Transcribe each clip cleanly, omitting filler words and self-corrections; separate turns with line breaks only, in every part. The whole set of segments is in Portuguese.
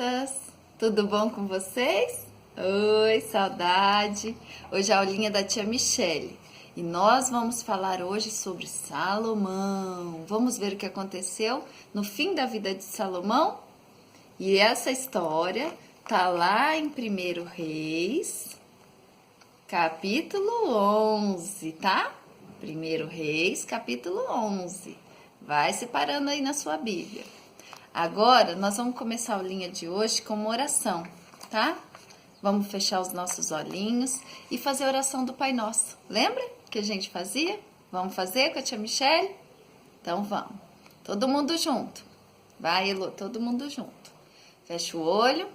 crianças! Tudo bom com vocês? Oi, saudade! Hoje é a aulinha da tia Michele e nós vamos falar hoje sobre Salomão. Vamos ver o que aconteceu no fim da vida de Salomão? E essa história tá lá em 1 Reis, capítulo 11, tá? 1 Reis, capítulo 11. Vai separando aí na sua Bíblia. Agora, nós vamos começar a aulinha de hoje com uma oração, tá? Vamos fechar os nossos olhinhos e fazer a oração do Pai Nosso. Lembra que a gente fazia? Vamos fazer com a tia Michele? Então, vamos. Todo mundo junto. Vai, Elô, todo mundo junto. Fecha o olho.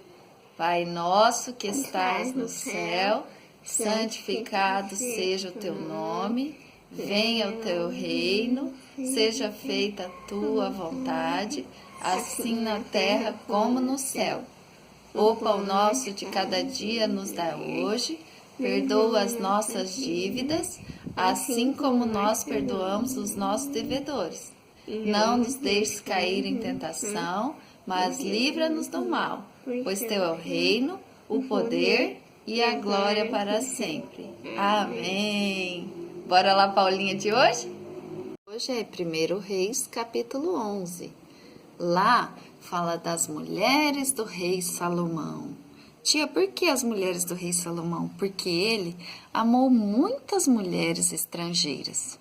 Pai nosso que estás no céu, santificado seja o teu nome. Venha o teu reino, seja feita a tua vontade, assim na terra como no céu. O pão nosso de cada dia nos dá hoje, perdoa as nossas dívidas, assim como nós perdoamos os nossos devedores. Não nos deixes cair em tentação, mas livra-nos do mal, pois teu é o reino, o poder e a glória para sempre. Amém. Bora lá para a aulinha de hoje? Hoje é 1 Reis, capítulo 11. Lá fala das mulheres do rei Salomão. Tia, por que as mulheres do rei Salomão? Porque ele amou muitas mulheres estrangeiras.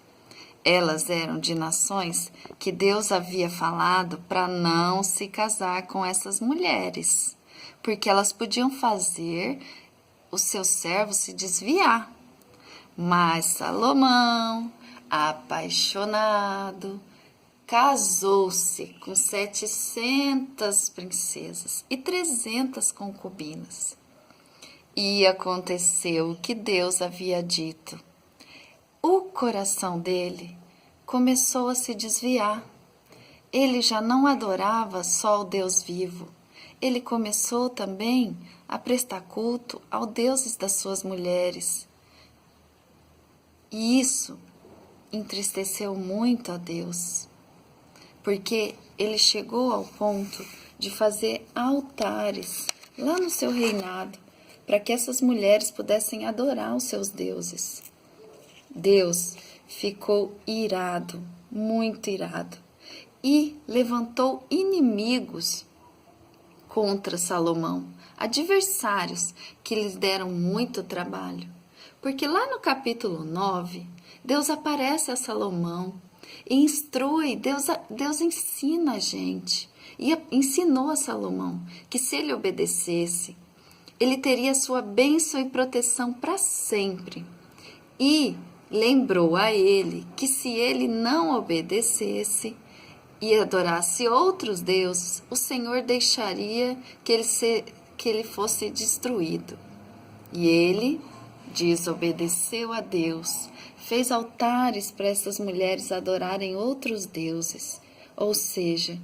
Elas eram de nações que Deus havia falado para não se casar com essas mulheres, porque elas podiam fazer os seus servos se desviar. Mas Salomão, apaixonado, casou-se com 700 princesas e 300 concubinas. E aconteceu o que Deus havia dito. O coração dele começou a se desviar. Ele já não adorava só o Deus vivo. Ele começou também a prestar culto aos deuses das suas mulheres. E isso entristeceu muito a Deus, porque ele chegou ao ponto de fazer altares lá no seu reinado, para que essas mulheres pudessem adorar os seus deuses. Deus ficou irado, muito irado, e levantou inimigos contra Salomão, adversários que lhes deram muito trabalho. Porque lá no capítulo 9, Deus aparece a Salomão e instrui, Deus ensina a gente. E ensinou a Salomão que se ele obedecesse, ele teria sua bênção e proteção para sempre. E lembrou a ele que se ele não obedecesse e adorasse outros deuses, o Senhor deixaria que ele fosse destruído. E ele desobedeceu a Deus, fez altares para essas mulheres adorarem outros deuses, ou seja,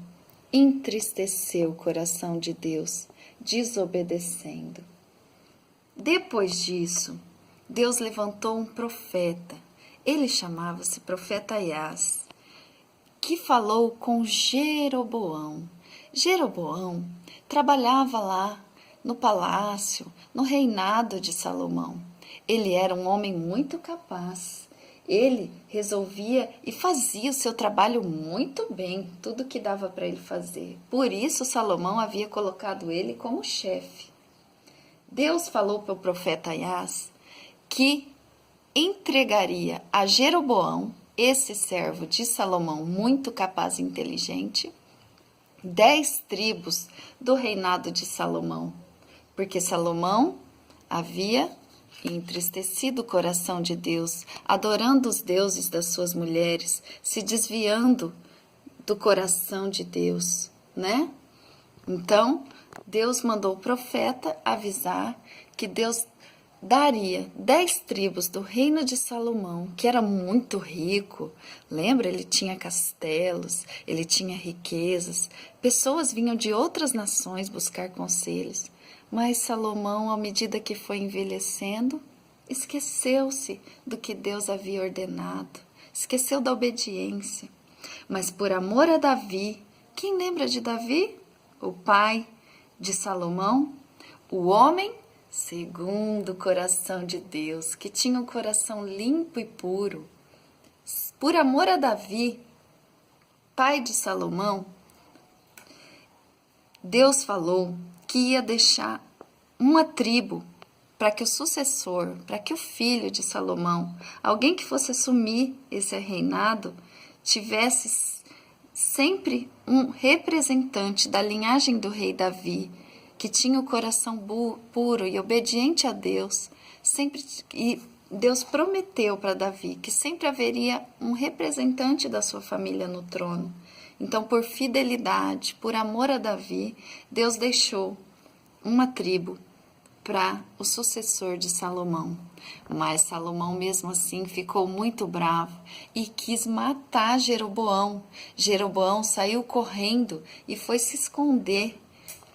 entristeceu o coração de Deus, desobedecendo. Depois disso, Deus levantou um profeta, ele chamava-se profeta Aias, que falou com Jeroboão. Jeroboão trabalhava lá no palácio, no reinado de Salomão. Ele era um homem muito capaz. Ele resolvia e fazia o seu trabalho muito bem, tudo que dava para ele fazer. Por isso, Salomão havia colocado ele como chefe. Deus falou para o profeta Aias que entregaria a Jeroboão, esse servo de Salomão, muito capaz e inteligente, 10 tribos do reinado de Salomão, porque Salomão havia entristecido o coração de Deus, adorando os deuses das suas mulheres, se desviando do coração de Deus, né? Então, Deus mandou o profeta avisar que Deus daria 10 tribos do reino de Salomão, que era muito rico. Lembra? Ele tinha castelos, ele tinha riquezas. Pessoas vinham de outras nações buscar conselhos. Mas Salomão, à medida que foi envelhecendo, esqueceu-se do que Deus havia ordenado, esqueceu da obediência. Mas por amor a Davi, quem lembra de Davi? O pai de Salomão, o homem segundo o coração de Deus, que tinha um coração limpo e puro. Por amor a Davi, pai de Salomão, Deus falou que ia deixar uma tribo para que o sucessor, para que o filho de Salomão, alguém que fosse assumir esse reinado, tivesse sempre um representante da linhagem do rei Davi, que tinha o coração puro e obediente a Deus, e Deus prometeu para Davi que sempre haveria um representante da sua família no trono. Então, por fidelidade, por amor a Davi, Deus deixou uma tribo para o sucessor de Salomão. Mas Salomão, mesmo assim, ficou muito bravo e quis matar Jeroboão. Jeroboão saiu correndo e foi se esconder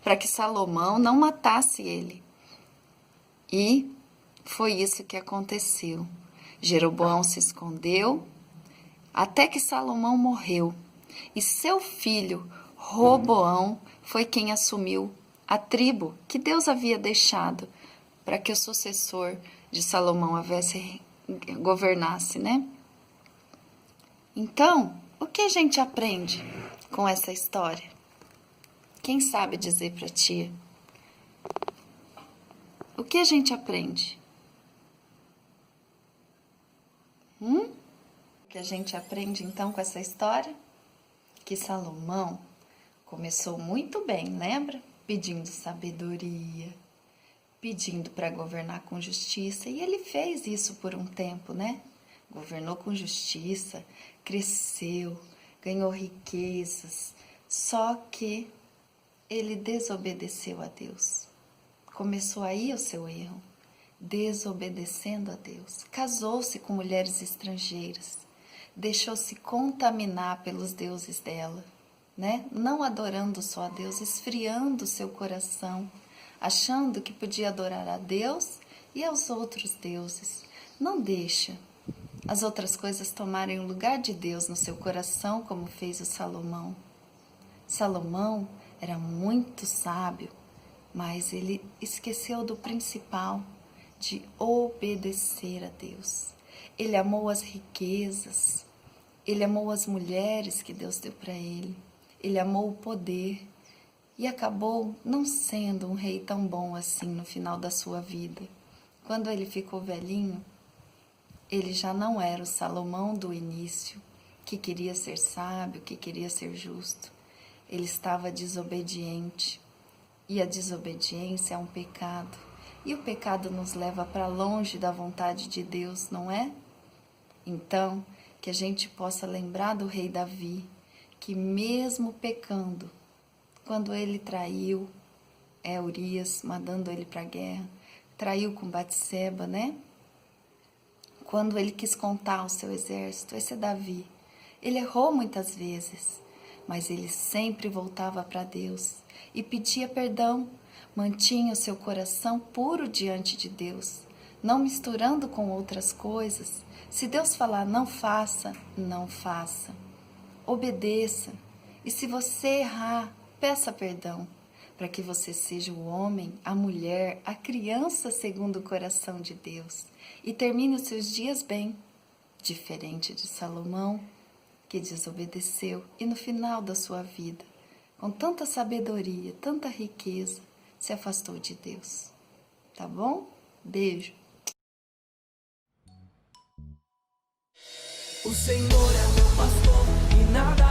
para que Salomão não matasse ele. E foi isso que aconteceu. Jeroboão se escondeu até que Salomão morreu. E seu filho, Roboão, foi quem assumiu a tribo que Deus havia deixado para que o sucessor de Salomão governasse, né? Então, o que a gente aprende com essa história? Quem sabe dizer para ti? O que a gente aprende? O que a gente aprende então com essa história? Que Salomão começou muito bem, lembra? Pedindo sabedoria, pedindo para governar com justiça, e ele fez isso por um tempo, né? Governou com justiça, cresceu, ganhou riquezas, só que ele desobedeceu a Deus. Começou aí o seu erro, desobedecendo a Deus. Casou-se com mulheres estrangeiras, deixou-se contaminar pelos deuses dela, né? Não adorando só a Deus, esfriando seu coração, achando que podia adorar a Deus e aos outros deuses. Não deixa as outras coisas tomarem o lugar de Deus no seu coração, como fez o Salomão. Salomão era muito sábio, mas ele esqueceu do principal, de obedecer a Deus. Ele amou as riquezas, ele amou as mulheres que Deus deu para ele, ele amou o poder e acabou não sendo um rei tão bom assim no final da sua vida. Quando ele ficou velhinho, ele já não era o Salomão do início, que queria ser sábio, que queria ser justo. Ele estava desobediente, e a desobediência é um pecado, e o pecado nos leva para longe da vontade de Deus, não é? Então, que a gente possa lembrar do rei Davi, que mesmo pecando, quando ele traiu Urias, mandando ele para a guerra, traiu com Batseba, né? Quando ele quis contar o seu exército, esse é Davi. Ele errou muitas vezes, mas ele sempre voltava para Deus e pedia perdão, mantinha o seu coração puro diante de Deus, não misturando com outras coisas. Se Deus falar não faça, não faça. Obedeça. E se você errar, peça perdão, para que você seja o homem, a mulher, a criança segundo o coração de Deus e termine os seus dias bem, diferente de Salomão, que desobedeceu e no final da sua vida, com tanta sabedoria, tanta riqueza, se afastou de Deus. Tá bom? Beijo.
O Senhor é meu pastor e nada